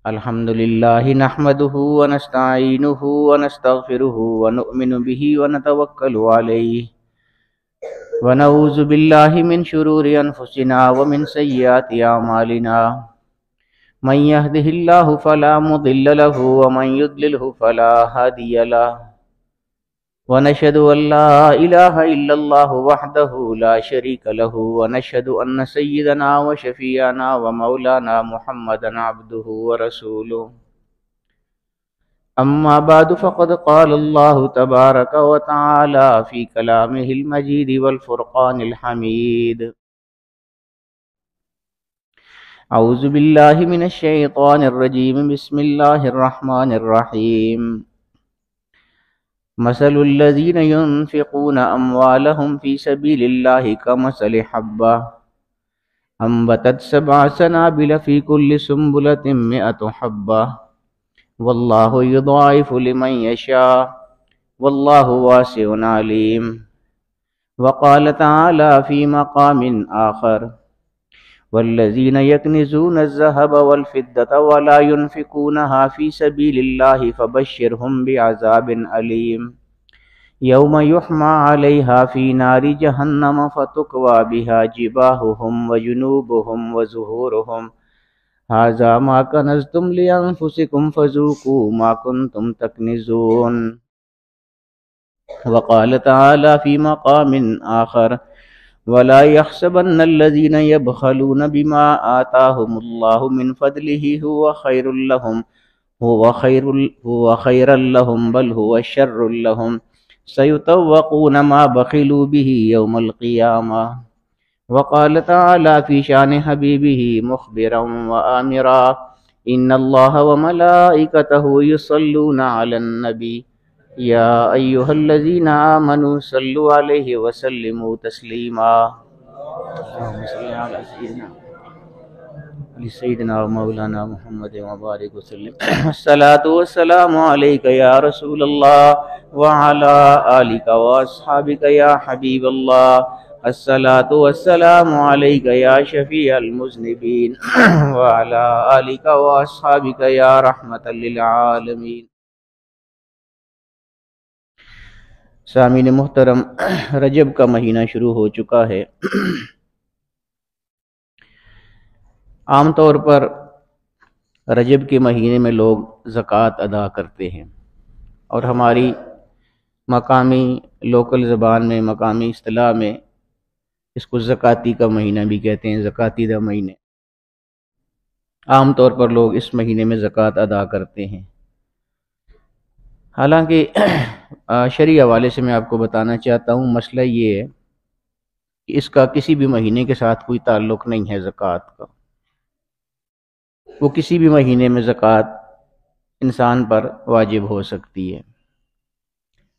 الحمد لله نحمده ونستعينه ونستغفره ونؤمن به ونتوكل عليه ونعوذ بالله من شرور أنفسنا ومن سيئات أعمالنا من يهده الله فلا مضل له ومن يضلله فلا هادي له ونشهد أن لا إله إلا الله وحده لا شريك له ونشهد أن سيدنا وشفيعنا ومولانا محمدا عبده ورسوله أما بعد فقد قال الله تبارك وتعالى في كلامه المجيد والفرقان الحميد أعوذ بالله من الشيطان الرجيم بسم الله الرحمن الرحيم مثل الذين ينفقون أموالهم في سبيل الله كمثل حبة أنبتت 7 سنابل في كل سنبلة 100 حبة والله يضاعف لمن يشاء والله واسع عليم وقال تعالى في مقام آخر والذين يكنزون الذهب والفضة ولا ينفقونها في سبيل الله فبشرهم بعذاب أليم يوم يحمى عليها في نار جهنم فتكوى بها جباههم وجنوبهم وظهورهم هذا ما كنزتم لأنفسكم فذوقوا ما كنتم تكنزون وقال تعالى في مقام آخر ولا يحسبن الذين يبخلون بما آتاهم الله من فضله هو خيرا لهم بل هو شر لهم سيطوقون ما بخلوا به يوم القيامة وقال تعالى في شان حبيبه مخبرا وآمرا إن الله وملائكته يصلون على النبي يا أيها الذين آمنوا صلوا عليه وسلموا تسليما اللهم صل على سيدنا ومولانا محمد وبارك وسلم الصلاة والسلام عليك يا رسول الله وعلى آلك وأصحابك يا حبيب الله الصلاة والسلام عليك يا شفيع المذنبين وعلى آلك وأصحابك يا رحمة للعالمين سامعین محترم، رجب کا مہینہ شروع ہو چکا ہے۔ عام طور پر رجب کے مہینے میں لوگ زکوٰۃ ادا کرتے ہیں، اور ہماری مقامی لوکل زبان میں، مقامی اصطلاح میں اس کو زکاتی کا مہینہ بھی کہتے ہیں، زکاتی دا مہینے۔ عام طور پر لوگ اس مہینے میں زکوٰۃ ادا کرتے ہیں۔ حالانکہ شرعی حوالے سے میں آپ کو بتانا چاہتا ہوں، مسئلہ یہ ہے کہ اس کا کسی بھی مہینے کے ساتھ کوئی تعلق نہیں ہے زکوٰۃ کا۔ وہ کسی بھی مہینے میں زکوٰۃ انسان پر واجب ہو سکتی ہے۔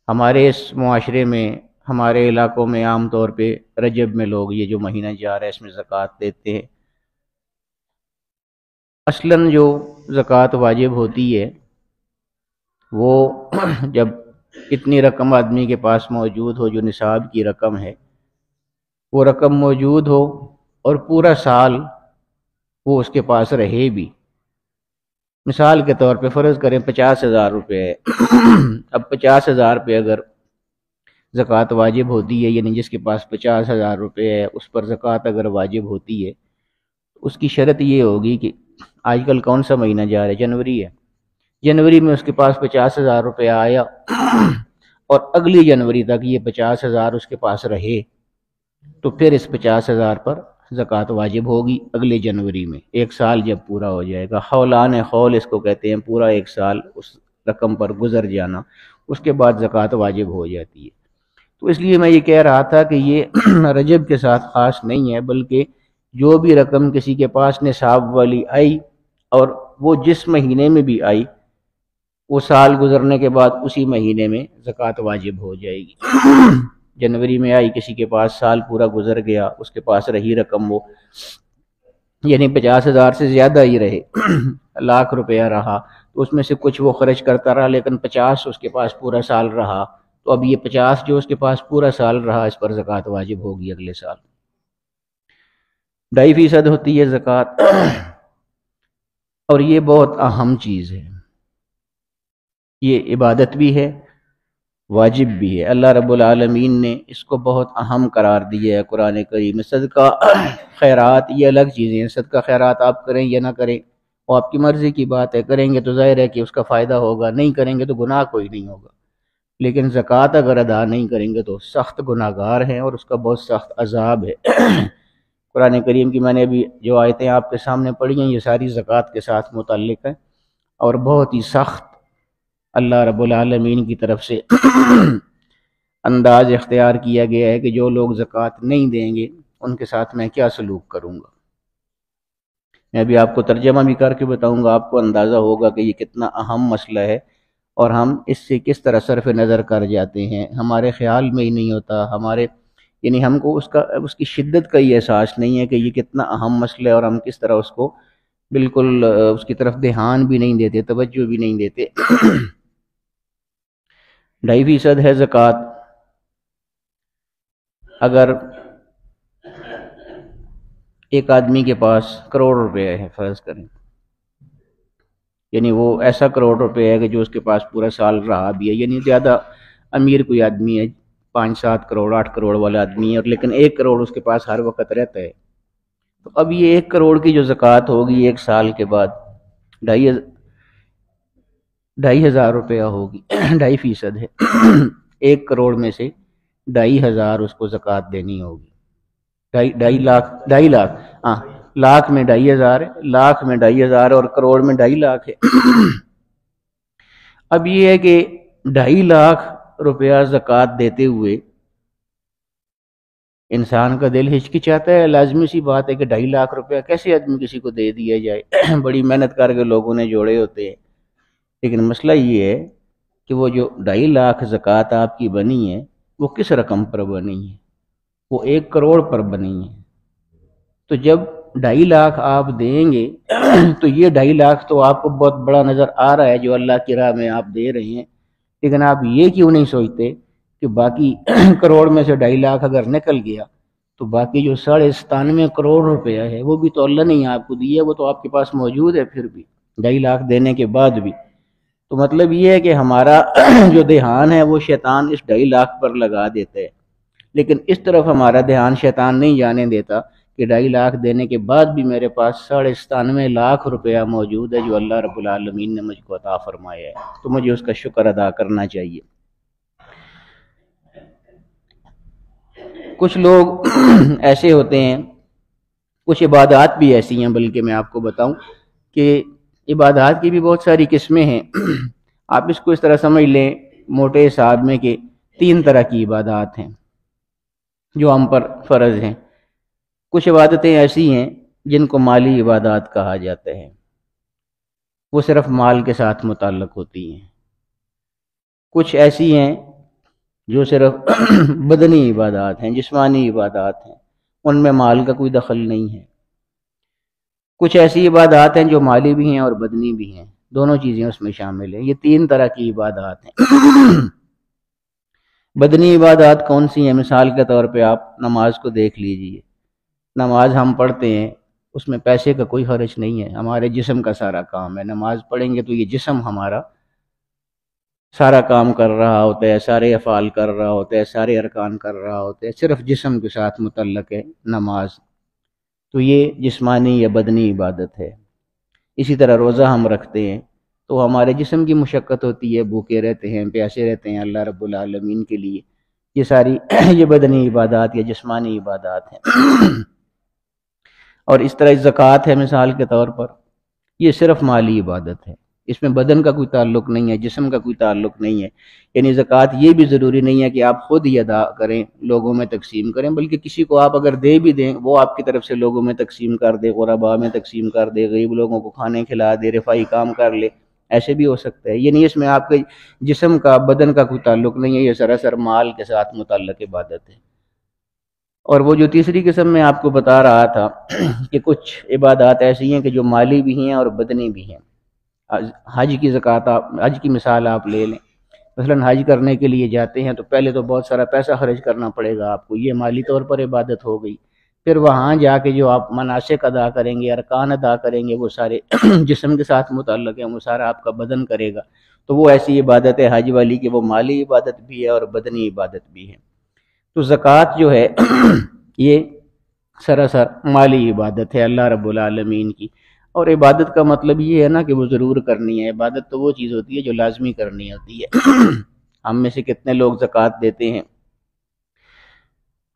ہمارے اس معاشرے میں، ہمارے علاقوں میں عام طور پہ رجب میں لوگ یہ جو مہینہ جا رہا ہے اس میں زکوٰۃ دیتے ہیں۔ اصلاً جو زکوٰۃ واجب ہوتی ہے وہ جب اتنی رقم آدمی کے پاس موجود ہو جو نصاب کی رقم ہے، وہ رقم موجود ہو اور پورا سال وہ اس کے پاس رہے بھی۔ مثال کے طور پہ فرض کریں 50,000 روپے ہے۔ اب 50,000 پہ اگر زکوٰۃ واجب ہوتی ہے، یعنی جس کے پاس 50,000 روپے ہے اس پر زکوٰۃ اگر واجب ہوتی ہے، اس کی شرط یہ ہوگی کہ آج کل کون سا مہینہ جا رہا ہے؟ جنوری ہے۔ جنوری میں اس کے پاس 50,000 روپے آیا اور اگلی جنوری تک یہ 50,000 اس کے پاس رہے، تو پھر اس 50,000 پر زکوٰۃ واجب ہوگی اگلے جنوری میں، ایک سال جب پورا ہو جائے گا۔ حولان خول اس کو کہتے ہیں، پورا ایک سال اس رقم پر گزر جانا، اس کے بعد زکوٰۃ واجب ہو جاتی ہے۔ تو اس لیے میں یہ کہہ رہا تھا کہ یہ رجب کے ساتھ خاص نہیں ہے، بلکہ جو بھی رقم کسی کے پاس نصاب والی آئی اور وہ جس مہینے میں بھی آئی، وہ سال گزرنے کے بعد اسی مہینے میں زکوٰۃ واجب ہو جائے گی۔ جنوری میں آئی، کسی کے پاس سال پورا گزر گیا، اس کے پاس رہی رقم وہ، یعنی 50,000 سے زیادہ ہی رہے، لاکھ روپیہ رہا، تو اس میں سے کچھ وہ خرچ کرتا رہا، لیکن 50 اس کے پاس پورا سال رہا، تو اب یہ 50 جو اس کے پاس پورا سال رہا، اس پر زکوٰۃ واجب ہوگی اگلے سال۔ 2.5% ہوتی ہے زکوٰۃ۔ اور یہ بہت اہم چیز ہے، یہ عبادت بھی ہے، واجب بھی ہے۔ اللہ رب العالمین نے اس کو بہت اہم قرار دیا ہے قرآن کریم میں۔ صدقہ خیرات یہ الگ چیزیں ہیں، صدقہ خیرات آپ کریں یا نہ کریں وہ آپ کی مرضی کی بات ہے، کریں گے تو ظاہر ہے کہ اس کا فائدہ ہوگا، نہیں کریں گے تو گناہ کوئی نہیں ہوگا، لیکن زکوٰۃ اگر ادا نہیں کریں گے تو سخت گناہ گار ہیں اور اس کا بہت سخت عذاب ہے۔ قرآن کریم کی میں نے ابھی جو آیتیں آپ کے سامنے پڑھی ہیں یہ ساری زکوٰۃ کے ساتھ متعلق ہیں، اور بہت ہی سخت اللہ رب العالمین کی طرف سے انداز اختیار کیا گیا ہے کہ جو لوگ زکوٰۃ نہیں دیں گے ان کے ساتھ میں کیا سلوک کروں گا۔ میں ابھی آپ کو ترجمہ بھی کر کے بتاؤں گا، آپ کو اندازہ ہوگا کہ یہ کتنا اہم مسئلہ ہے اور ہم اس سے کس طرح صرف نظر کر جاتے ہیں، ہمارے خیال میں ہی نہیں ہوتا، یعنی ہم کو اس کی شدت کا یہ احساس نہیں ہے کہ یہ کتنا اہم مسئلہ ہے، اور ہم کس طرح اس کو بالکل اس کی طرف دھیان بھی نہیں دیتے، توجہ بھی نہیں دیتے۔ 2.5% ہے زکوٰۃ۔ اگر ایک آدمی کے پاس کروڑ روپے ہے فرض کریں، یعنی وہ ایسا کروڑ روپے ہے کہ جو اس کے پاس پورا سال رہا بھی ہے، یعنی زیادہ امیر کوئی آدمی ہے، 5-7 کروڑ 8 کروڑ والا آدمی ہے، اور لیکن 1 کروڑ اس کے پاس ہر وقت رہتا ہے، تو اب یہ 1 کروڑ کی جو زکوٰۃ ہوگی 1 سال کے بعد 2,500 روپیہ ہوگی۔ 2.5% ہے، 1 کروڑ میں سے 2,500 اس کو زکوٰۃ دینی ہوگی۔ 2.5 لاکھ، ہاں، لاکھ میں 2,500 ہے، لاکھ میں 2,500 اور کروڑ میں 2.5 لاکھ ہے۔ اب یہ ہے کہ 2.5 لاکھ روپیہ زکوٰۃ دیتے ہوئے انسان کا دل ہچکچاتا ہے، لازمی سی بات ہے کہ 2.5 لاکھ روپیہ کیسے آدمی کسی کو دے دیا جائے، بڑی محنت کر کے لوگوں نے جوڑے ہوتے ہیں، لیکن مسئلہ یہ ہے کہ وہ جو 2.5 لاکھ زکوٰۃ آپ کی بنی ہے وہ کس رقم پر بنی ہے؟ وہ 1 کروڑ پر بنی ہے۔ تو جب 2.5 لاکھ آپ دیں گے تو یہ 2.5 لاکھ تو آپ کو بہت بڑا نظر آ رہا ہے جو اللہ کی راہ میں آپ دے رہے ہیں، لیکن آپ یہ کیوں نہیں سوچتے کہ باقی کروڑ میں سے 2.5 لاکھ اگر نکل گیا تو باقی جو 97.5 کروڑ روپیہ ہے وہ بھی تو اللہ نے آپ کو دیا، وہ تو آپ کے پاس موجود ہے، پھر بھی 2.5 لاکھ دینے کے بعد بھی۔ تو مطلب یہ ہے کہ ہمارا جو دھیان ہے وہ شیطان اس 2.5 لاکھ پر لگا دیتا ہے، لیکن اس طرف ہمارا دھیان شیطان نہیں جانے دیتا کہ 2.5 لاکھ دینے کے بعد بھی میرے پاس 97.5 لاکھ روپیہ موجود ہے جو اللہ رب العالمین نے مجھ کو عطا فرمایا ہے، تو مجھے اس کا شکر ادا کرنا چاہیے۔ کچھ لوگ ایسے ہوتے ہیں، کچھ عبادات بھی ایسی ہیں، بلکہ میں آپ کو بتاؤں کہ عبادات کی بھی بہت ساری قسمیں ہیں۔ آپ اس کو اس طرح سمجھ لیں موٹے حساب میں کہ 3 طرح کی عبادات ہیں جو ہم پر فرض ہیں۔ کچھ عبادتیں ایسی ہیں جن کو مالی عبادات کہا جاتا ہے، وہ صرف مال کے ساتھ متعلق ہوتی ہیں۔ کچھ ایسی ہیں جو صرف بدنی عبادات ہیں، جسمانی عبادات ہیں، ان میں مال کا کوئی دخل نہیں ہے۔ کچھ ایسی عبادات ہیں جو مالی بھی ہیں اور بدنی بھی ہیں، دونوں چیزیں اس میں شامل ہیں۔ یہ 3 طرح کی عبادات ہیں۔ بدنی عبادات کون سی ہیں؟ مثال کے طور پہ آپ نماز کو دیکھ لیجئے۔ نماز ہم پڑھتے ہیں، اس میں پیسے کا کوئی خرچ نہیں ہے، ہمارے جسم کا سارا کام ہے۔ نماز پڑھیں گے تو یہ جسم ہمارا سارا کام کر رہا ہوتا ہے، سارے افعال کر رہا ہوتا ہے، سارے ارکان کر رہا ہوتا ہے، صرف جسم کے ساتھ متعلق ہے نماز، تو یہ جسمانی یا بدنی عبادت ہے۔ اسی طرح روزہ ہم رکھتے ہیں تو ہمارے جسم کی مشقت ہوتی ہے، بھوکے رہتے ہیں، پیاسے رہتے ہیں اللہ رب العالمین کے لیے، یہ ساری یہ بدنی عبادات یا جسمانی عبادات ہیں۔ اور اس طرح زکوٰۃ ہے مثال کے طور پر، یہ صرف مالی عبادت ہے، اس میں بدن کا کوئی تعلق نہیں ہے، جسم کا کوئی تعلق نہیں ہے۔ یعنی زکوٰۃ یہ بھی ضروری نہیں ہے کہ آپ خود ہی ادا کریں، لوگوں میں تقسیم کریں، بلکہ کسی کو آپ اگر دے بھی دیں وہ آپ کی طرف سے لوگوں میں تقسیم کر دے، غرباء میں تقسیم کر دے، غریب لوگوں کو کھانے کھلا دے، رفاہی کام کر لے، ایسے بھی ہو سکتا ہے۔ یعنی اس میں آپ کے جسم کا بدن کا کوئی تعلق نہیں ہے، یہ سراسر مال کے ساتھ متعلق عبادت ہے۔ اور وہ جو تیسری قسم میں آپ کو بتا رہا تھا کہ کچھ عبادات ایسی ہیں کہ جو مالی بھی ہیں اور بدنی بھی ہیں۔ حج کی زکوٰۃ، حج کی مثال آپ لے لیں، مثلا حج کرنے کے لیے جاتے ہیں تو پہلے تو بہت سارا پیسہ خرچ کرنا پڑے گا آپ کو، یہ مالی طور پر عبادت ہو گئی۔ پھر وہاں جا کے جو آپ مناسک ادا کریں گے، ارکان ادا کریں گے، وہ سارے جسم کے ساتھ متعلق ہیں، وہ سارا آپ کا بدن کرے گا. تو وہ ایسی عبادت ہے حج والی کہ وہ مالی عبادت بھی ہے اور بدنی عبادت بھی ہے. تو زکوٰۃ جو ہے یہ سراسر مالی عبادت ہے اللہ رب العالمین کی. اور عبادت کا مطلب یہ ہے نا کہ وہ ضرور کرنی ہے. عبادت تو وہ چیز ہوتی ہے جو لازمی کرنی ہوتی ہے. ہم میں سے کتنے لوگ زکوٰۃ دیتے ہیں؟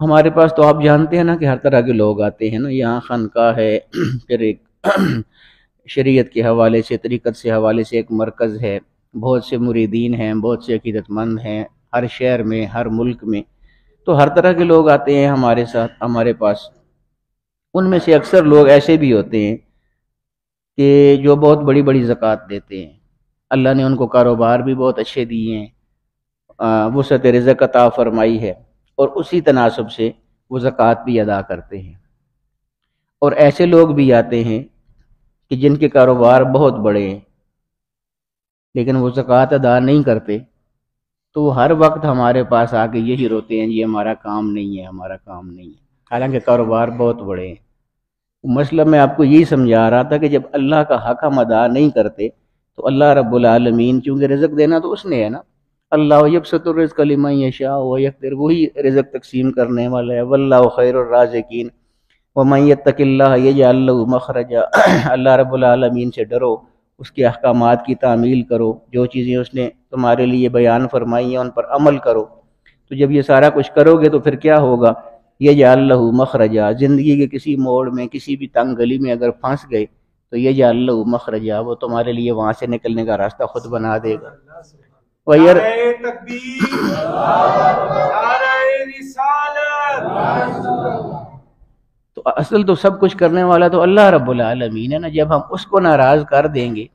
ہمارے پاس تو آپ جانتے ہیں نا کہ ہر طرح کے لوگ آتے ہیں نا. یہاں خانقاہ ہے، پھر ایک شریعت کے حوالے سے، طریقت سے حوالے سے ایک مرکز ہے، بہت سے مریدین ہیں، بہت سے عقیدت مند ہیں ہر شہر میں، ہر ملک میں. تو ہر طرح کے لوگ آتے ہیں ہمارے ساتھ، ہمارے پاس. ان میں سے اکثر لوگ ایسے بھی ہوتے ہیں کہ جو بہت بڑی بڑی زکوٰۃ دیتے ہیں. اللہ نے ان کو کاروبار بھی بہت اچھے دیے ہیں، وسعت رزق عطا فرمائی ہے، اور اسی تناسب سے وہ زکوٰۃ بھی ادا کرتے ہیں. اور ایسے لوگ بھی آتے ہیں کہ جن کے کاروبار بہت بڑے ہیں لیکن وہ زکوٰۃ ادا نہیں کرتے. تو وہ ہر وقت ہمارے پاس آ کے یہی روتے ہیں، جی ہمارا کام نہیں ہے، ہمارا کام نہیں ہے، حالانکہ کاروبار بہت بڑے ہیں. مسئلہ میں آپ کو یہی سمجھا رہا تھا کہ جب اللہ کا حق ہم ادا نہیں کرتے تو اللہ رب العالمین، چونکہ رزق دینا تو اس نے ہے نا، اللہ یبسط الرزق لمن یشاء ویقدر، وہی رزق تقسیم کرنے والا ہے. واللہ خیر الرازقین ومن یتق اللہ یجعل له مخرجا. اللہ رب العالمین سے ڈرو، اس کے احکامات کی تعمیل کرو، جو چیزیں اس نے تمہارے لیے بیان فرمائی ہیں ان پر عمل کرو. تو جب یہ سارا کچھ کرو گے تو پھر کیا ہوگا؟ یجعل له مخرجا، زندگی کے کسی موڑ میں، کسی بھی تنگ گلی میں اگر پھنس گئے تو یجعل له مخرجا، وہ تمہارے لیے وہاں سے نکلنے کا راستہ خود بنا دے گا. نعرہ تکبیر، نعرہ رسالت. تو اصل تو سب کچھ کرنے والا تو اللہ رب العالمین ہے نا. جب ہم اس کو ناراض کر دیں گے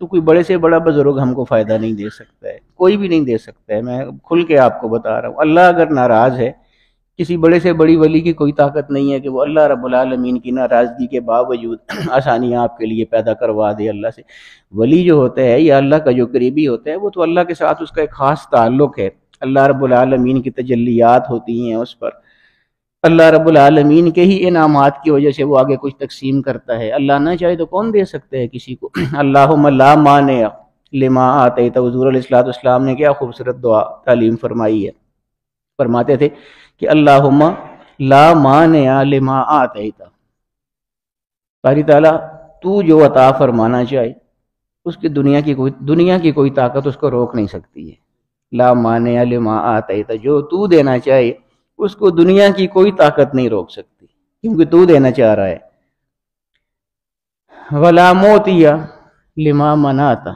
تو کوئی بڑے سے بڑا بزرگ ہم کو فائدہ نہیں دے سکتا ہے، کوئی بھی نہیں دے سکتا ہے. میں کھل کے آپ کو بتا رہا ہوں، اللہ اگر ناراض ہے، کسی بڑے سے بڑی ولی کی کوئی طاقت نہیں ہے کہ وہ اللہ رب العالمین کی ناراضگی کے باوجود آسانیاں آپ کے لیے پیدا کروا دے اللہ سے. ولی جو ہوتا ہے یا اللہ کا جو قریبی ہوتا ہے وہ تو اللہ کے ساتھ اس کا ایک خاص تعلق ہے. اللہ رب العالمین کی تجلیات ہوتی ہیں اس پر، اللہ رب العالمین کے ہی انعامات کی وجہ سے وہ آگے کچھ تقسیم کرتا ہے. اللہ نہ چاہے تو کون دے سکتا ہے کسی کو؟ اللہم لا مانع لما آتیت. حضور علیہ الصلوۃ والسلام نے کیا خوبصورت دعا تعلیم فرمائی ہے. فرماتے تھے کہ اللہم لا مانع لما آتیت، باری تعالیٰ تو جو عطا فرمانا چاہے اس کی دنیا کی کوئی طاقت اس کو روک نہیں سکتی ہے. لا مانع لما آتیت، جو تو دینا چاہے اس کو دنیا کی کوئی طاقت نہیں روک سکتی کیونکہ تو دینا چاہ رہا ہے. ولا موتی لما منعت،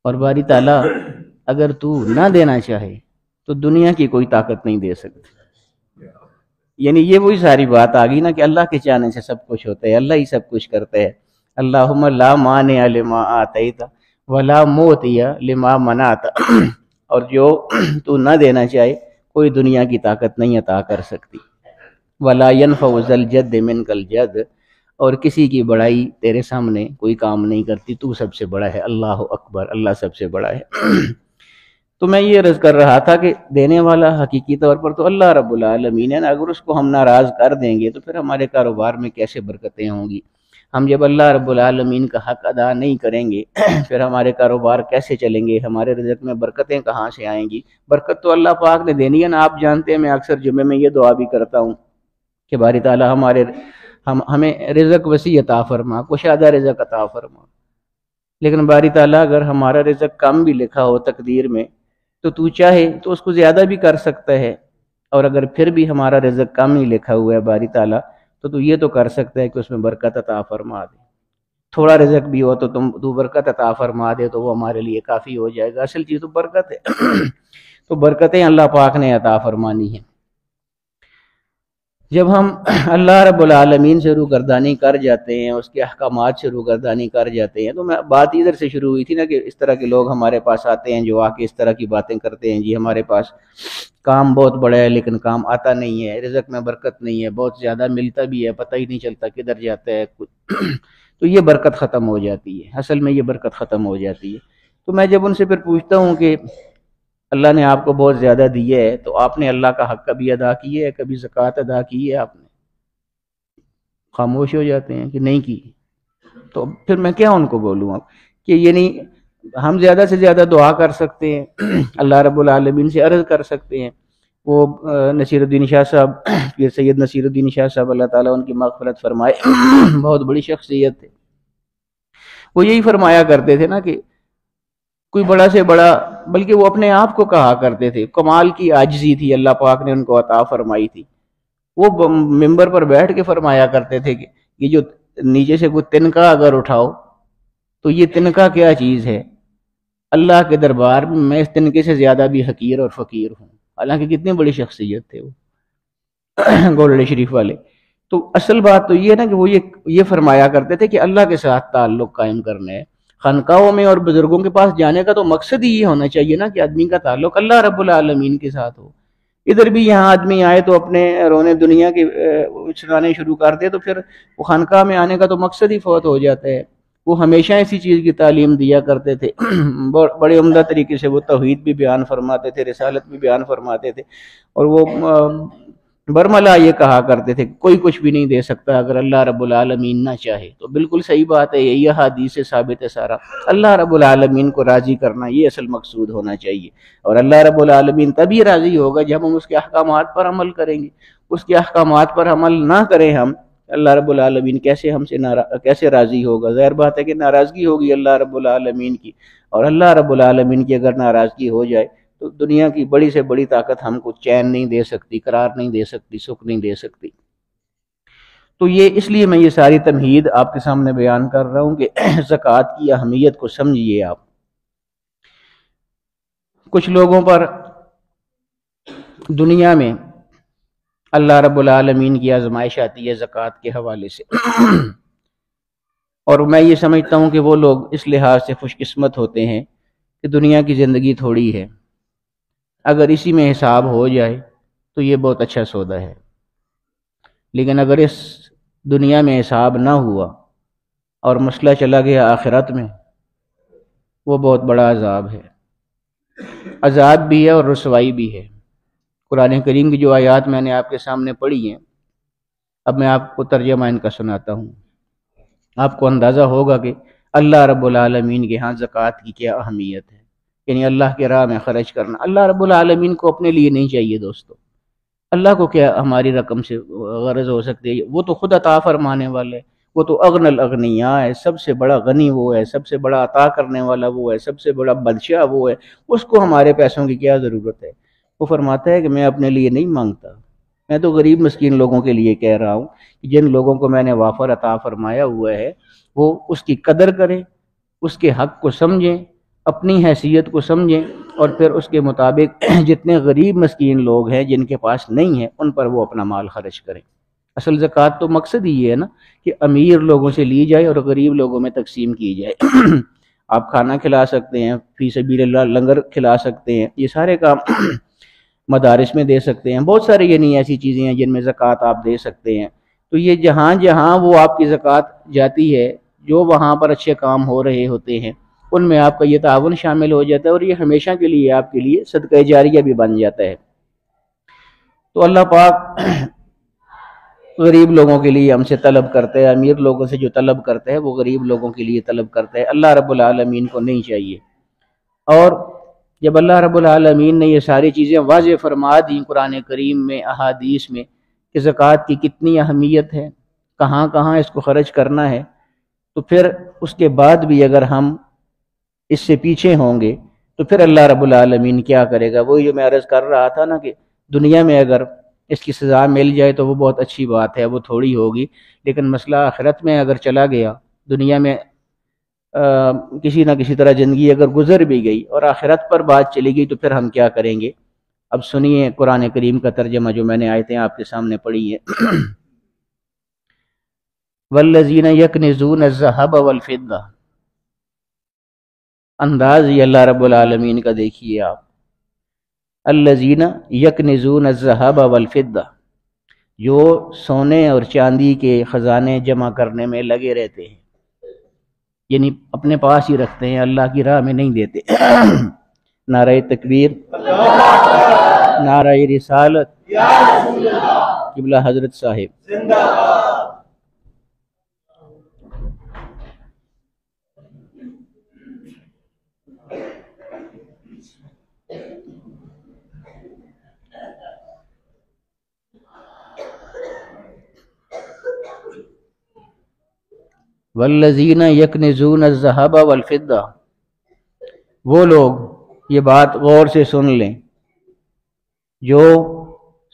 اور باری تعالیٰ اگر تو نہ دینا چاہے تو دنیا کی کوئی طاقت نہیں دے سکتی. یعنی یہ وہی ساری بات آ گئی نا کہ اللہ کے چاہنے سے سب کچھ ہوتا ہے، اللہ ہی سب کچھ کرتا ہے. اللہم لا مانع لما آتیت ولا موتی لما منعت، اور جو تو نہ دینا چاہے کوئی دنیا کی طاقت نہیں عطا کر سکتی. ولا ينفع ذا الجد منک الجد، اور کسی کی بڑائی تیرے سامنے کوئی کام نہیں کرتی، تو سب سے بڑا ہے. اللہ اکبر، اللہ سب سے بڑا ہے. تو میں یہ عرض کر رہا تھا کہ دینے والا حقیقی طور پر تو اللہ رب العالمین ہے نا. اگر اس کو ہم ناراض کر دیں گے تو پھر ہمارے کاروبار میں کیسے برکتیں ہوں گی؟ ہم جب اللہ رب العالمین کا حق ادا نہیں کریں گے پھر ہمارے کاروبار کیسے چلیں گے؟ ہمارے رزق میں برکتیں کہاں سے آئیں گی؟ برکت تو اللہ پاک نے دینی ہے نا. آپ جانتے ہیں میں اکثر جمعے میں یہ دعا بھی کرتا ہوں کہ باری تعالیٰ ہمیں رزق وسیع عطا فرما، کشادہ رزق عطا فرما. لیکن باری تعالیٰ اگر ہمارا رزق کم بھی لکھا ہو تقدیر میں تو چاہے تو اس کو زیادہ بھی کر سکتا ہے، اور اگر پھر بھی ہمارا رزق کم ہی لکھا ہوا ہے باری تعالیٰ تو یہ تو کر سکتا ہے کہ اس میں برکت عطا فرما دے. تھوڑا رزق بھی ہو تو تو برکت عطا فرما دے تو وہ ہمارے لیے کافی ہو جائے گا. اصل چیز تو برکت ہے. تو برکتیں اللہ پاک نے عطا فرمانی ہیں. جب ہم اللہ رب العالمین سے روگردانی کر جاتے ہیں، اس کے احکامات سے روگردانی کر جاتے ہیں، تو میں بات ادھر سے شروع ہوئی تھی نا کہ اس طرح کے لوگ ہمارے پاس آتے ہیں جو آ کے اس طرح کی باتیں کرتے ہیں، جی ہمارے پاس کام بہت بڑا ہے لیکن کام آتا نہیں ہے، رزق میں برکت نہیں ہے، بہت زیادہ ملتا بھی ہے پتہ ہی نہیں چلتا کدھر جاتا ہے تو یہ برکت ختم ہو جاتی ہے. اصل میں یہ برکت ختم ہو جاتی ہے. تو میں جب ان سے پھر پوچھتا ہوں کہ اللہ نے آپ کو بہت زیادہ دیے ہے تو آپ نے اللہ کا حق کبھی ادا کیے ہے؟ کبھی زکوٰۃ ادا کی ہے آپ نے؟ خاموش ہو جاتے ہیں کہ نہیں کی، تو پھر میں کیا ان کو بولوں اب کہ یہ نہیں. ہم زیادہ سے زیادہ دعا کر سکتے ہیں، اللہ رب العالمین سے عرض کر سکتے ہیں. وہ نصیر الدین شاہ صاحب، پیر سید نصیر الدین شاہ صاحب اللہ تعالیٰ ان کی مغفرت فرمائے، بہت بڑی شخصیت تھے. وہ یہی فرمایا کرتے تھے نا کہ کوئی بڑا سے بڑا، بلکہ وہ اپنے آپ کو کہا کرتے تھے، کمال کی عاجزی تھی اللہ پاک نے ان کو عطا فرمائی تھی. وہ ممبر پر بیٹھ کے فرمایا کرتے تھے کہ یہ جو نیچے سے کوئی تنکا اگر اٹھاؤ تو یہ تنکا کیا چیز ہے، اللہ کے دربار میں اس تنکے سے زیادہ بھی حقیر اور فقیر ہوں. حالانکہ کتنی بڑی شخصیت تھے وہ گولڑے شریف والے. تو اصل بات تو یہ ہے نا کہ وہ یہ فرمایا کرتے تھے کہ اللہ کے ساتھ تعلق قائم کرنا ہے. خانقاہوں میں اور بزرگوں کے پاس جانے کا تو مقصد ہی یہ ہونا چاہیے نا کہ آدمی کا تعلق اللہ رب العالمین کے ساتھ ہو. ادھر بھی یہاں آدمی آئے تو اپنے رونے دنیا کے چلانے شروع کر دے تو پھر وہ خانقاہ میں آنے کا تو مقصد ہی فوت ہو جاتا ہے. وہ ہمیشہ اسی چیز کی تعلیم دیا کرتے تھے. بڑے عمدہ طریقے سے وہ توحید بھی بیان فرماتے تھے، رسالت بھی بیان فرماتے تھے. اور وہ برملا یہ کہا کرتے تھے کوئی کچھ بھی نہیں دے سکتا اگر اللہ رب العالمین نہ چاہے. تو بالکل صحیح بات ہے، یہ حدیث سے ثابت ہے سارا. اللہ رب العالمین کو راضی کرنا یہ اصل مقصود ہونا چاہیے. اور اللہ رب العالمین تبھی راضی ہوگا جب ہم اس کے احکامات پر عمل کریں گے. اس کے احکامات پر عمل نہ کریں ہم، اللہ رب العالمین کیسے ہم سے کیسے راضی ہوگا؟ ظاہر بات ہے کہ ناراضگی ہوگی اللہ رب العالمین کی. اور اللہ رب العالمین کی اگر ناراضگی ہو جائے تو دنیا کی بڑی سے بڑی طاقت ہم کو چین نہیں دے سکتی، قرار نہیں دے سکتی، سکھ نہیں دے سکتی. تو یہ اس لیے میں یہ ساری تمہید آپ کے سامنے بیان کر رہا ہوں کہ زکوٰۃ کی اہمیت کو سمجھیے آپ. کچھ لوگوں پر دنیا میں اللہ رب العالمین کی آزمائش آتی ہے زکوٰۃ کے حوالے سے، اور میں یہ سمجھتا ہوں کہ وہ لوگ اس لحاظ سے خوش قسمت ہوتے ہیں کہ دنیا کی زندگی تھوڑی ہے، اگر اسی میں حساب ہو جائے تو یہ بہت اچھا سودا ہے. لیکن اگر اس دنیا میں حساب نہ ہوا اور مسئلہ چلا گیا آخرت میں، وہ بہت بڑا عذاب ہے. عذاب بھی ہے اور رسوائی بھی ہے. قرآن کریم کی جو آیات میں نے آپ کے سامنے پڑھی ہیں، اب میں آپ کو ترجمہ ان کا سناتا ہوں. آپ کو اندازہ ہوگا کہ اللہ رب العالمین کے ہاں زکوٰۃ کی کیا اہمیت ہے. یعنی اللہ کے راہ میں خرچ کرنا. اللہ رب العالمین کو اپنے لیے نہیں چاہیے دوستو. اللہ کو کیا ہماری رقم سے غرض ہو سکتی ہے؟ وہ تو خود عطا فرمانے والے، وہ تو اغنى الاغنیاء ہے، سب سے بڑا غنی وہ ہے، سب سے بڑا عطا کرنے والا وہ ہے، سب سے بڑا بادشاہ وہ ہے. اس کو ہمارے پیسوں کی کیا ضرورت ہے؟ وہ فرماتا ہے کہ میں اپنے لیے نہیں مانگتا، میں تو غریب مسکین لوگوں کے لیے کہہ رہا ہوں کہ جن لوگوں کو میں نے وافر عطا فرمایا ہوا ہے وہ اس کی قدر کریں، اس کے حق کو سمجھیں، اپنی حیثیت کو سمجھیں، اور پھر اس کے مطابق جتنے غریب مسکین لوگ ہیں جن کے پاس نہیں ہے ان پر وہ اپنا مال خرچ کریں. اصل زکوٰۃ تو مقصد ہی یہ ہے نا کہ امیر لوگوں سے لی جائے اور غریب لوگوں میں تقسیم کی جائے. آپ کھانا کھلا سکتے ہیں، فی سبیل اللہ لنگر کھلا سکتے ہیں، یہ سارے کام مدارس میں دے سکتے ہیں. بہت سارے یہ نہیں ایسی چیزیں ہیں جن میں زکوٰۃ آپ دے سکتے ہیں. تو یہ جہاں جہاں وہ آپ کی زکوٰۃ جاتی ہے، جو وہاں پر اچھے کام ہو رہے ہوتے ہیں ان میں آپ کا یہ تعاون شامل ہو جاتا ہے، اور یہ ہمیشہ کے لیے آپ کے لیے صدقہ جاریہ بھی بن جاتا ہے. تو اللہ پاک غریب لوگوں کے لیے ہم سے طلب کرتا ہے، امیر لوگوں سے جو طلب کرتا ہے وہ غریب لوگوں کے لیے طلب کرتا ہے. اللہ رب العالمین کو نہیں چاہیے. اور جب اللہ رب العالمین نے یہ ساری چیزیں واضح فرما دیں قرآن کریم میں، احادیث میں، کہ زکوٰۃ کی کتنی اہمیت ہے، کہاں کہاں اس کو خرچ کرنا ہے، تو پھر اس کے بعد بھی اگر ہم اس سے پیچھے ہوں گے تو پھر اللہ رب العالمین کیا کرے گا؟ وہی جو میں عرض کر رہا تھا نا کہ دنیا میں اگر اس کی سزا مل جائے تو وہ بہت اچھی بات ہے، وہ تھوڑی ہوگی. لیکن مسئلہ آخرت میں اگر چلا گیا، دنیا میں کسی نہ کسی طرح زندگی اگر گزر بھی گئی اور آخرت پر بات چلی گئی تو پھر ہم کیا کریں گے؟ اب سنیے قرآن کریم کا ترجمہ جو میں نے آیتیں آپ کے سامنے پڑھی ہیں. والذین یکنزون الذھب والفضہ. انداز یہ اللہ رب العالمین کا دیکھیے آپ. الذین یکنزون الذھب والفضہ، جو سونے اور چاندی کے خزانے جمع کرنے میں لگے رہتے ہیں، یعنی اپنے پاس ہی رکھتے ہیں، اللہ کی راہ میں نہیں دیتے. نعرہ تکبیر، نعرہ رسالت، قبلہ حضرت صاحب. والذین یکنزون الذہب والفضہ، وہ لوگ، یہ بات غور سے سن لیں، جو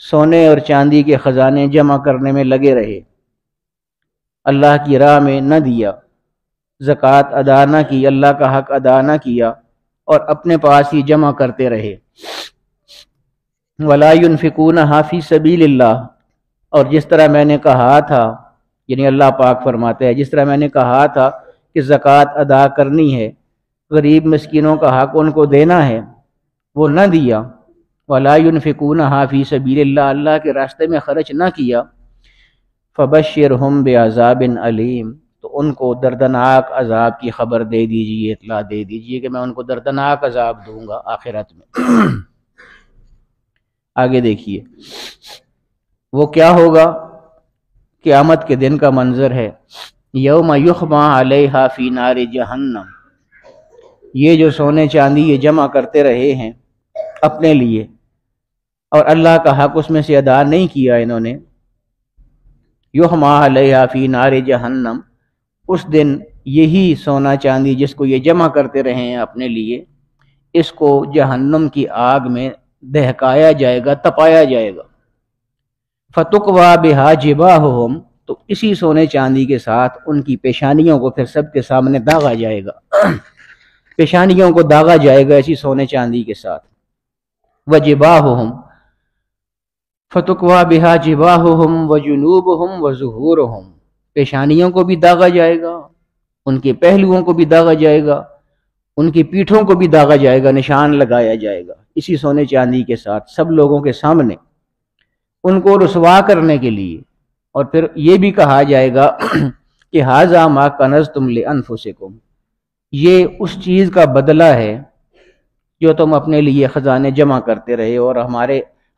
سونے اور چاندی کے خزانے جمع کرنے میں لگے رہے، اللہ کی راہ میں نہ دیا، زکوٰۃ ادا نہ کی، اللہ کا حق ادا نہ کیا، اور اپنے پاس ہی جمع کرتے رہے۔ وَلَا يُنْفِقُونَهَا فِي سَبِيلِ اللَّهِ، اور جس طرح میں نے کہا تھا، یعنی اللہ پاک فرماتے ہیں، جس طرح میں نے کہا تھا کہ زکوٰۃ ادا کرنی ہے، غریب مسکینوں کا حق ان کو دینا ہے، وہ نہ دیا۔ وَلَا يُنْفِقُونَهَا فِي سَبِيلِ اللَّهِ، اللہ کے راستے میں خرچ نہ کیا۔ فَبَشِّرْهُمْ بِعَذَابٍ أَلِيمٍ، تو ان کو دردناک عذاب کی خبر دے دیجئے، اطلاع دے دیجئے کہ میں ان کو دردناک عذاب دوں گا آخرت میں۔ آگے دیکھیے وہ کیا ہوگا، قیامت کے دن کا منظر ہے۔ یوم یحمى علیہا فی نار جہنم، یہ جو سونے چاندی یہ جمع کرتے رہے ہیں اپنے لیے، اور اللہ کا حق اس میں سے ادا نہیں کیا انہوں نے، یحمى علیہا فی نار جہنم، اس دن یہی سونا چاندی جس کو یہ جمع کرتے رہے ہیں اپنے لیے، اس کو جہنم کی آگ میں دہکایا جائے گا، تپایا جائے گا۔ فَتُقْوَى بِهَا جِبَاهُهُمْ، تو اسی سونے چاندی کے ساتھ ان کی پیشانیوں کو پھر سب کے سامنے داغا جائے گا، پیشانیوں کو داغا جائے گا اسی سونے چاندی کے ساتھ۔ وَجِبَاهُهُمْ فَتُقْوَى بِهَا جِبَاهُهُمْ وَجُنُوبُهُمْ وَظُهُورُهُمْ، پیشانیوں کو بھی داغا جائے گا، ان کے پہلوؤں کو بھی داغا جائے گا، ان کی پیٹھوں کو بھی داغا جائے گا، نشان لگایا جائے گا اسی سونے چاندی کے ساتھ سب لوگوں کے سامنے، ان کو رسوا کرنے کے لیے۔ اور پھر یہ بھی کہا جائے گا کہ ھذا ما کنزتم لانفسکم، یہ اس چیز کا بدلہ ہے جو تم اپنے لیے خزانے جمع کرتے رہے اور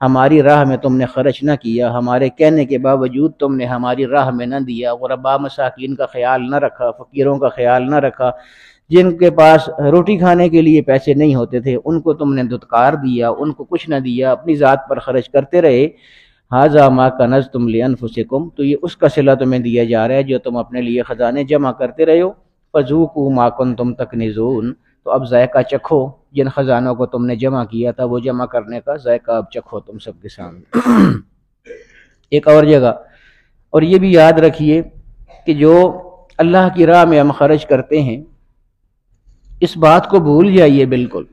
ہماری راہ میں تم نے خرچ نہ کیا، ہمارے کہنے کے باوجود تم نے ہماری راہ میں نہ دیا، غرباء مساکین کا خیال نہ رکھا، فقیروں کا خیال نہ رکھا، جن کے پاس روٹی کھانے کے لیے پیسے نہیں ہوتے تھے ان کو تم نے دھتکار دیا، ان کو کچھ نہ دیا، اپنی ذات پر خرچ کرتے رہے۔ ھذا ما کنزتم لانفسکم، تو یہ اس کا صلہ تمہیں دیا جا رہا ہے جو تم اپنے لیے خزانے جمع کرتے رہے ہو۔ فذوقوا ما کنتم تکنزون، تو اب ذائقہ چکھو جن خزانوں کو تم نے جمع کیا تھا، وہ جمع کرنے کا ذائقہ اب چکھو تم سب کے سامنے۔ ایک اور جگہ، اور یہ بھی یاد رکھیے کہ جو اللہ کی راہ میں ہم خرچ کرتے ہیں، اس بات کو بھول جائیے، بالکل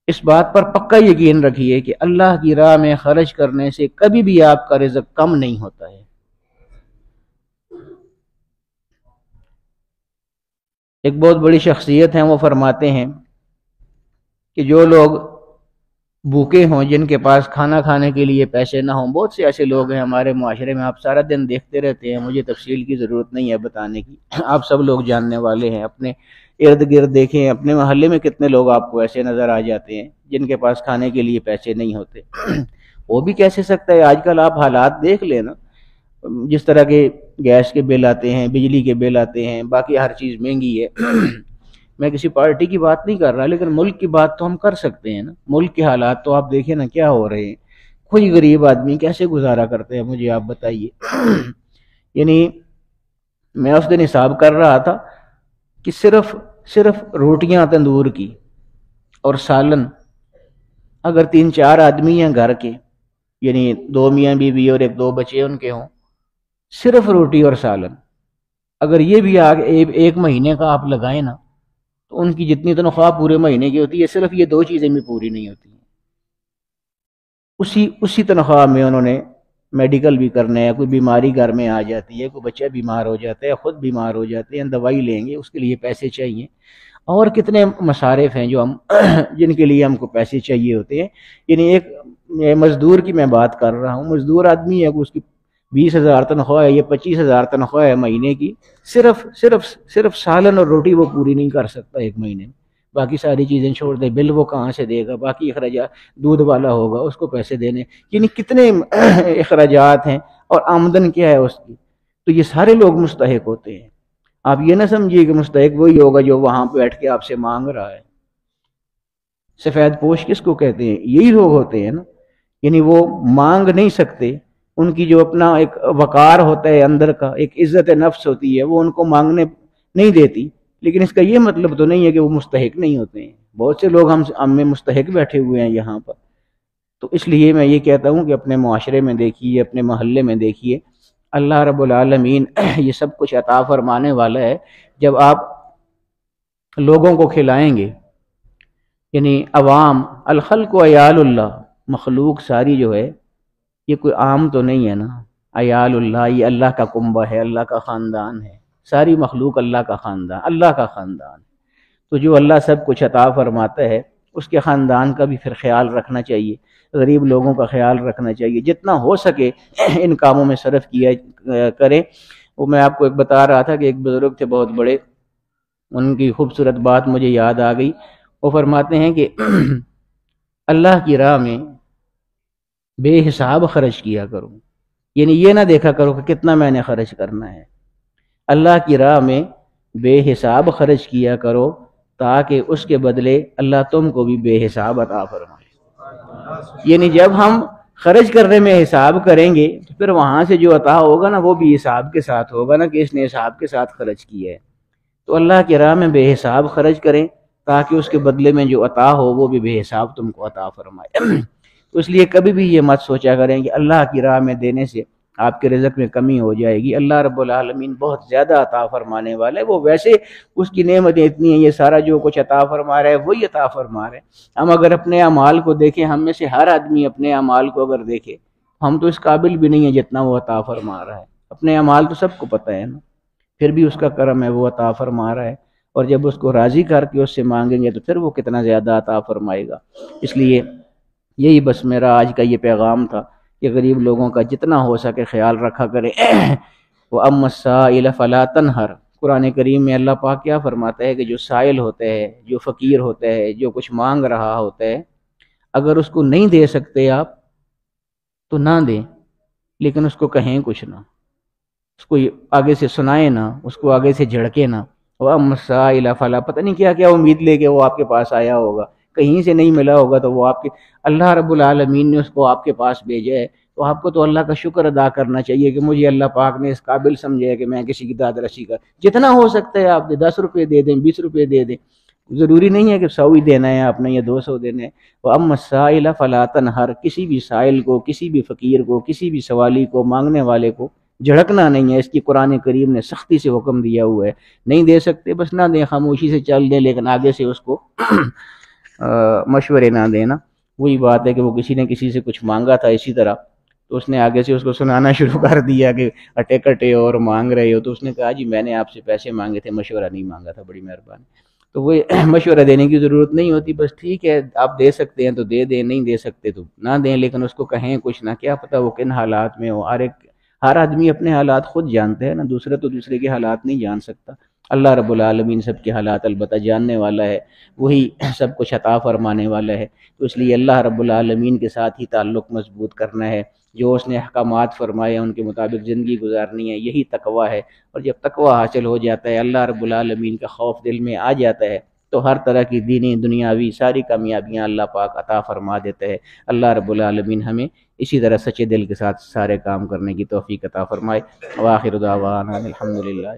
اس بات پر پکا یقین رکھیے کہ اللہ کی راہ میں خرچ کرنے سے کبھی بھی آپ کا رزق کم نہیں ہوتا ہے۔ ایک بہت بڑی شخصیت ہیں، وہ فرماتے ہیں کہ جو لوگ بھوکے ہوں، جن کے پاس کھانا کھانے کے لیے پیسے نہ ہوں، بہت سے ایسے لوگ ہیں ہمارے معاشرے میں، آپ سارا دن دیکھتے رہتے ہیں، مجھے تفصیل کی ضرورت نہیں ہے بتانے کی، آپ سب لوگ جاننے والے ہیں، اپنے ارد گرد دیکھیں، اپنے محلے میں کتنے لوگ آپ کو ایسے نظر آ جاتے ہیں جن کے پاس کھانے کے لیے پیسے نہیں ہوتے۔ وہ بھی کیسے سکتا ہے، آج کل آپ حالات دیکھ لیں نا، جس طرح کے گیس کے بل آتے ہیں، بجلی کے بل آتے ہیں، باقی ہر چیز مہنگی ہے۔ میں کسی پارٹی کی بات نہیں کر رہا، لیکن ملک کی بات تو ہم کر سکتے ہیں نا، ملک کے حالات تو آپ دیکھیں نا کیا ہو رہے ہیں، کوئی غریب آدمی کیسے گزارا کرتے ہیں، مجھے آپ بتائیے۔ یعنی میں اس دن حساب کر رہا تھا کہ صرف روٹیاں تندور کی اور سالن، اگر 3-4 آدمی ہیں گھر کے، یعنی 2 میاں بیوی اور 1-2 بچے ان کے ہوں، صرف روٹی اور سالن، اگر یہ بھی ایک مہینے کا آپ لگائیں نا، تو ان کی جتنی تنخواہ پورے مہینے کی ہوتی ہے، صرف یہ 2 چیزیں بھی پوری نہیں ہوتی ہیں۔ اسی تنخواہ میں انہوں نے میڈیکل بھی کرنا ہے، کوئی بیماری گھر میں آ جاتی ہے، کوئی بچہ بیمار ہو جاتا ہے، خود بیمار ہو جاتے ہیں، دوائی لیں گے، اس کے لیے پیسے چاہیے، اور کتنے مصارف ہیں جو جن کے لیے ہم کو پیسے چاہیے ہوتے ہیں۔ یعنی ایک مزدور کی میں بات کر رہا ہوں، مزدور آدمی ہے، اس کی 20,000 تنخواہ ہے یا 25,000 تنخواہ ہے مہینے کی، صرف سالن اور روٹی وہ پوری نہیں کر سکتا ایک مہینے میں، باقی ساری چیزیں چھوڑ دے، بل وہ کہاں سے دے گا، باقی اخراجات، دودھ والا ہوگا اس کو پیسے دینے، یعنی کتنے اخراجات ہیں، اور آمدن کیا ہے اس کی، تو یہ سارے لوگ مستحق ہوتے ہیں۔ آپ یہ نہ سمجھیے کہ مستحق وہی ہوگا جو وہاں بیٹھ کے آپ سے مانگ رہا ہے۔ سفید پوش کس کو کہتے ہیں؟ یہی لوگ ہوتے ہیں نا، یعنی وہ مانگ نہیں سکتے، ان کی جو اپنا ایک وقار ہوتا ہے اندر کا، ایک عزت نفس ہوتی ہے، وہ ان کو نہیں دیتی، لیکن اس کا یہ مطلب تو نہیں ہے کہ وہ مستحق نہیں ہوتے ہیں، بہت سے لوگ ہم میں مستحق بیٹھے ہوئے ہیں یہاں پر۔ تو اس لیے میں یہ کہتا ہوں کہ اپنے معاشرے میں دیکھیے، اپنے محلے میں دیکھیے، اللہ رب العالمین یہ سب کچھ عطا فرمانے والا ہے۔ جب آپ لوگوں کو کھلائیں گے، یعنی عوام، الخلق و عیال اللہ، مخلوق ساری جو ہے یہ کوئی عام تو نہیں ہے نا، عیال اللہ یہ اللہ کا کنبہ ہے، اللہ کا خاندان ہے، ساری مخلوق اللہ کا خاندان، اللہ کا خاندان۔ تو جو اللہ سب کچھ عطا فرماتا ہے اس کے خاندان کا بھی پھر خیال رکھنا چاہیے، غریب لوگوں کا خیال رکھنا چاہیے، جتنا ہو سکے ان کاموں میں صرف کیا کریں۔ وہ میں آپ کو ایک بتا رہا تھا کہ ایک بزرگ تھے بہت بڑے، ان کی خوبصورت بات مجھے یاد آ گئی۔ وہ فرماتے ہیں کہ اللہ کی راہ میں بے حساب خرچ کیا کرو، یعنی یہ نہ دیکھا کرو کہ کتنا میں نے خرچ کرنا ہے، اللہ کی راہ میں بے حساب خرچ کیا کرو تاکہ اس کے بدلے اللہ تم کو بھی بے حساب عطا فرمائے۔ یعنی جب ہم خرچ کرنے میں حساب کریں گے تو پھر وہاں سے جو عطا ہوگا نا وہ بھی حساب کے ساتھ ہوگا نا کہ اس نے حساب کے ساتھ خرچ کیا ہے۔ تو اللہ کی راہ میں بے حساب خرچ کریں تاکہ اس کے بدلے میں جو عطا ہو وہ بھی بے حساب تم کو عطا فرمائے۔ تو اس لیے کبھی بھی یہ مت سوچا کریں کہ اللہ کی راہ میں دینے سے آپ کے رزق میں کمی ہو جائے گی۔ اللہ رب العالمین بہت زیادہ عطا فرمانے والا ہے، وہ ویسے اس کی نعمتیں اتنی ہیں، یہ سارا جو کچھ عطا فرما رہا ہے وہی عطا فرما رہا ہے۔ ہم اگر اپنے اعمال کو دیکھیں، ہم میں سے ہر آدمی اپنے اعمال کو اگر دیکھے، ہم تو اس قابل بھی نہیں ہیں جتنا وہ عطا فرما رہا ہے۔ اپنے اعمال تو سب کو پتہ ہے نا، پھر بھی اس کا کرم ہے، وہ عطا فرما رہا ہے، اور جب اس کو راضی کر کے اس سے مانگیں گے تو پھر وہ کتنا زیادہ عطا فرمائے گا۔ اس لیے یہی بس میرا آج کا یہ پیغام تھا کہ غریب لوگوں کا جتنا ہو سکے خیال رکھا کریں۔ وَأَمَّا السَّائِلَ فَلَا تَنْهَرْ، قرآن کریم میں اللہ پاک کیا فرماتا ہے کہ جو سائل ہوتے ہیں، جو فقیر ہوتے ہیں، جو کچھ مانگ رہا ہوتا ہے، اگر اس کو نہیں دے سکتے آپ تو نہ دیں، لیکن اس کو کہیں کچھ نہ، اس کو آگے سے سنائے نہ، اس کو آگے سے جھڑکے نہ۔ وَأَمَّا السَّائِلَ فَلَا، پتہ نہیں کیا کیا امید لے کے وہ آپ کے پاس آیا ہوگا، کہیں سے نہیں ملا ہوگا تو وہ آپ کے، اللہ رب العالمین نے اس کو آپ کے پاس بھیجا ہے، تو آپ کو تو اللہ کا شکر ادا کرنا چاہیے کہ مجھے اللہ پاک نے اس قابل سمجھا ہے کہ میں کسی کی داد رسی کر، جتنا ہو سکتا ہے آپ 10 روپے دے دیں، 20 روپے دے دیں، ضروری نہیں ہے کہ 100 ہی دینا ہے آپ نے یا 200 دینا ہے۔ وَأَمَّا السَّائِلَ فَلَا تَنْهَرْ، کسی بھی سائل کو، کسی بھی فقیر کو، کسی بھی سوالی کو، مانگنے والے کو جھڑکنا نہیں ہے، اس کی قرآن کریم نے سختی سے حکم دیا ہوا ہے۔ نہیں دے سکتے بس نہ دیں، خاموشی سے چل دیں، لیکن آگے سے اس کو مشورے نہ دینا۔ وہی بات ہے کہ وہ کسی نے کسی سے کچھ مانگا تھا اسی طرح، تو اس نے آگے سے اس کو سنانا شروع کر دیا کہ اٹے کٹے اور مانگ رہے ہو، تو اس نے کہا جی میں نے آپ سے پیسے مانگے تھے، مشورہ نہیں مانگا تھا، بڑی مہربانی۔ تو وہ مشورہ دینے کی ضرورت نہیں ہوتی، بس ٹھیک ہے آپ دے سکتے ہیں تو دے دیں، نہیں دے سکتے تو نہ دیں، لیکن اس کو کہیں کچھ نہ، کیا پتہ وہ کن حالات میں ہو۔ ہر آدمی اپنے حالات خود جانتا ہے نا، دوسرا تو دوسرے کے حالات نہیں جان سکتا۔ اللہ رب العالمین سب کے حالات البتہ جاننے والا ہے، وہی سب کچھ عطا فرمانے والا ہے۔ تو اس لیے اللہ رب العالمین کے ساتھ ہی تعلق مضبوط کرنا ہے، جو اس نے احکامات فرمائے ہیں ان کے مطابق زندگی گزارنی ہے، یہی تقویٰ ہے۔ اور جب تقویٰ حاصل ہو جاتا ہے، اللہ رب العالمین کا خوف دل میں آ جاتا ہے، تو ہر طرح کی دینی دنیاوی ساری کامیابیاں اللہ پاک عطا فرما دیتا ہے۔ اللہ رب العالمین ہمیں اسی طرح سچے دل کے ساتھ سارے کام کرنے کی توفیق عطا فرمائے۔ وآخر دعوانا الحمدللہ۔